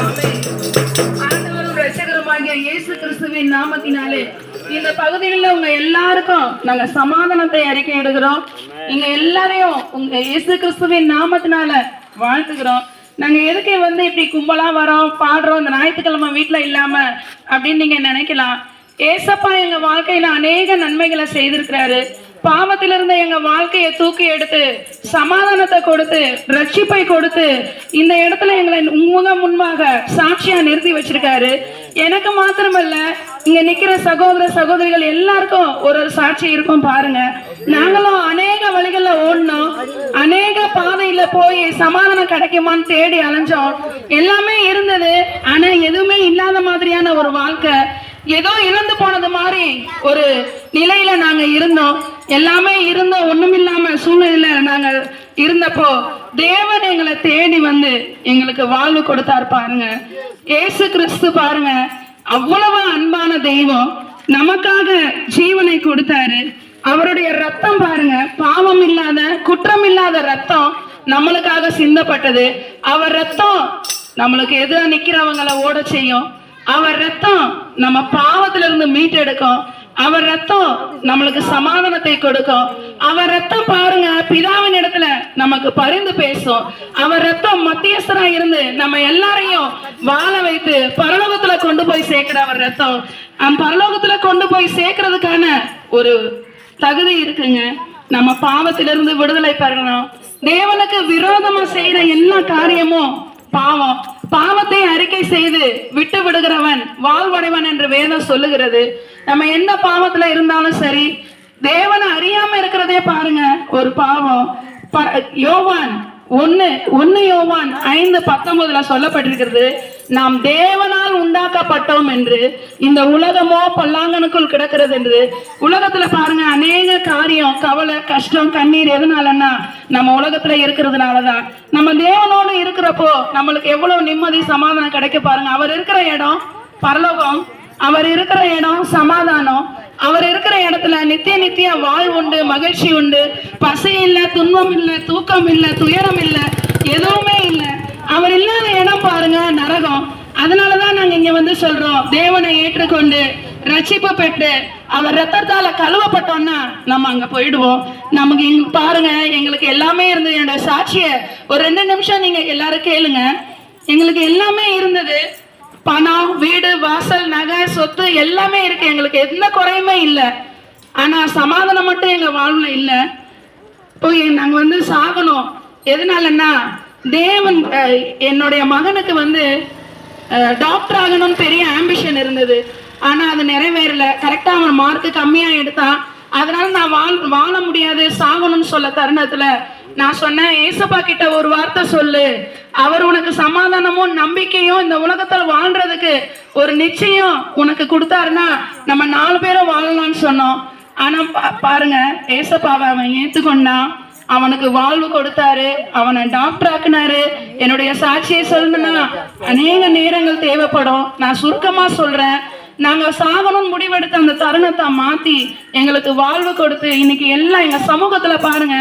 ஆண்டவரும் இரட்சகருமாகிய இயேசு கிறிஸ்துவின் நாமத்தினாலே இந்த பகுதியில் உங்க எல்லாருக்கும் நாங்க சமாதானத்தை அறிக்கையிடுகிறோம். இங்க எல்லாரையும் உங்க இயேசு கிறிஸ்துவின் நாமத்தினால வாழ்த்துக்கிறோம். நாங்க எதுக்கு இப்படி கும்பலா வரோம் பாடுறோம் இந்த ஞாயிற்றுக்கிழமை வீட்டுல இல்லாம அப்படின்னு நீங்க நினைக்கலாம். ஏசப்பா எங்க வாழ்க்கையில அநேக நன்மைகளை செய்திருக்கிறாரு. பாவத்திலிருந்து எங்க வாழ்க்கையை தூக்கி எடுத்து சமாதானத்தை கொடுத்து ரட்சிப்பை கொடுத்து இந்த இடத்துல எங்களை முன்பாக சாட்சியா நிறுத்தி வச்சிருக்காரு. எனக்கு மாத்திரமல்ல, இங்க நிக்கிற சகோதர சகோதரிகள் எல்லாருக்கும் ஒரு சாட்சி இருக்கும் பாருங்க. நாங்களும் அநேக வழிகள்ல ஓடணும், அநேக பாதையில போய் சமாதானம் கிடைக்குமான்னு தேடி அலைஞ்சோம். எல்லாமே இருந்தது, ஆனா எதுவுமே இல்லாத மாதிரியான ஒரு வாழ்க்கை, ஏதோ இழந்து போனது மாதிரி ஒரு நிலையில நாங்க இருந்தோம். எல்லாமே இருந்தோம், ஒண்ணும் இல்லாம சூழ்நிலையில நாங்க இருந்தப்போ தேவன் எங்களை தேடி வந்து எங்களுக்கு வாழ்வு கொடுத்தாரு பாருங்க. ஏசு கிறிஸ்து பாருங்க, அவ்வளவு அன்பான தெய்வம், நமக்காக ஜீவனை கொடுத்தாரு. அவருடைய ரத்தம் பாருங்க, பாவம் இல்லாத குற்றம் இல்லாத ரத்தம் நம்மளுக்காக சிந்தப்பட்டது. அவர் ரத்தம் நம்மளுக்கு எதிராக நிக்கிறவங்களை ஓட செய்யும். அவர் ரத்தம் நம்ம பாவத்திலிருந்து மீட்டெடுக்கும். அவர் ரத்தம் நம்மளுக்கு சமாதானத்தை கொடுக்கும். அவர் ரத்தம் பாருங்க, பிதாவின் இடத்துல நமக்கு பரிந்து பேசும். அவர் ரத்தம் மத்தியஸ்தரா இருந்து நம்ம எல்லாரையும் வாழ வைத்து பரலோகத்துல கொண்டு போய் சேர்க்கிற அவர் ரத்தம். பரலோகத்துல கொண்டு போய் சேர்க்கறதுக்கான ஒரு தகுதி இருக்குங்க. நம்ம பாவத்திலிருந்து விடுதலை பெறணும். தேவனுக்கு விரோதமா செய்யற எல்லா காரியமும் பாவம். பாவத்தை அறிக்கை செய்து விட்டு விடுகிறவன் வாழ்வடைவன் என்று வேதம் சொல்லுகிறது. நம்ம எந்த பாவத்துல இருந்தாலும் சரி, தேவனை அறியாம இருக்கிறதே பாருங்க ஒரு பாவம். யோவான் 1:5-19 சொல்லப்பட்டிருக்கிறது, நாம் தேவனால் உண்டாக்கப்பட்டோம் என்று, இந்த உலகமோ பல்லாங்கனுக்குள் கிடக்கிறது என்று. உலகத்துல பாருங்க அநேக காரியம், கவலை, கஷ்டம், கண்ணீர் எதனாலன்னா நம்ம உலகத்துல இருக்கிறதுனாலதான். நம்ம தேவனோடு இருக்கிறப்போ நம்மளுக்கு எவ்வளவு நிம்மதி சமாதானம் கிடைக்க பாருங்க. அவர் இருக்கிற இடம் பரலோகம், அவர் இருக்கிற இடம் சமாதானம், அவர் இருக்கிற இடத்துல நித்திய வாழ்வு உண்டு, மகிழ்ச்சி உண்டு, பசி இல்லை, துன்பம் இல்லை, தூக்கம் இல்லை, துயரம் இல்லை, எதுவுமே இல்லை. அவர் இல்லாத இடம் பாருங்க நரகம். அதனாலதான் நாங்க இங்க வந்து சொல்றோம், தேவனை ஏற்றுக்கொண்டு ரட்சிப்பு பெற்று அவர் ரத்தத்தால கழுவப்பட்டோம்னா நம்ம அங்க போயிடுவோம். நமக்கு இங்க பாருங்க, எங்களுக்கு எல்லாமே இருந்தது. என்னோட சாட்சிய ஒரு 2 நிமிஷம் நீங்க எல்லாரும் கேளுங்க. எங்களுக்கு எல்லாமே இருந்தது, பணம், வீடு, வாசல், நகை, சொத்து எல்லாமே இருக்கு. எங்களுக்கு எந்த குறையுமே இல்லை. ஆனா சமாதானம் மட்டும் எங்க வாழ்வுல இல்லை. போய் நாங்க சாகணும். எதனாலன்னா தேவன் என்னுடைய மகனுக்கு டாக்டர் ஆகணும்னு பெரிய ஆம்பிஷன் இருந்தது. ஆனா அது நிறைவேறல. கரெக்டா அவன் மார்க்கு கம்மியா எடுத்தான். அதனால நான் வாழ முடியாது, சாகணும்னு சொல்ல தருணத்துல நான் சொன்னேன், ஏசப்பா கிட்ட ஒரு வார்த்தை சொல்லு, அவர் உனக்கு சமாதானமும் நம்பிக்கையும் இந்த உலகத்துல வாழ்றதுக்கு ஒரு நிச்சயம் உனக்கு கொடுத்தாருன்னா நம்ம 4 பேரும் வாழலாம்னு சொன்னோம். ஆனா பாருங்க, ஏசப்பாவை அவன் ஏத்துக்கொண்டான், அவனுக்கு வாழ்வு கொடுத்தாரு, அவனை டாக்டர் ஆக்குனாரு. என்னுடைய சாட்சியை சொல்லணும்னா அநேக நேரங்கள் தேவைப்படும். நான் சுருக்கமா சொல்றேன், நாங்க சாகணும்னு முடிவெடுத்த அந்த தருணத்தை மாத்தி எங்களுக்கு வாழ்வு கொடுத்து இன்னைக்கு எல்லாம் எங்க சமூகத்துல பாருங்க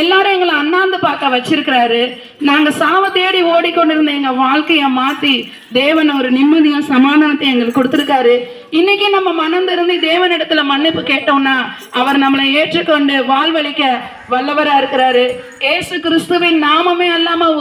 எல்லாரும் எங்களை அண்ணாந்து பார்க்க வச்சிருக்கிறாரு. நாங்க சாவ தேடி ஓடிக்கொண்டிருந்த எங்க வாழ்க்கைய மாத்தி தேவன் ஒரு நிம்மதியும் சமாதானத்தை எங்களுக்கு கொடுத்திருக்காரு. இன்னைக்கு நம்ம மனம் திறந்து தேவன் இடத்துல மன்னிப்பு கேட்டோம்னா அவர் நம்மளை ஏற்றுக்கொண்டு வாழ்வழிக்க வல்லவரா இருக்கிறாரு. ஏசு கிறிஸ்துவின் நாமமே அல்லாம ஒரு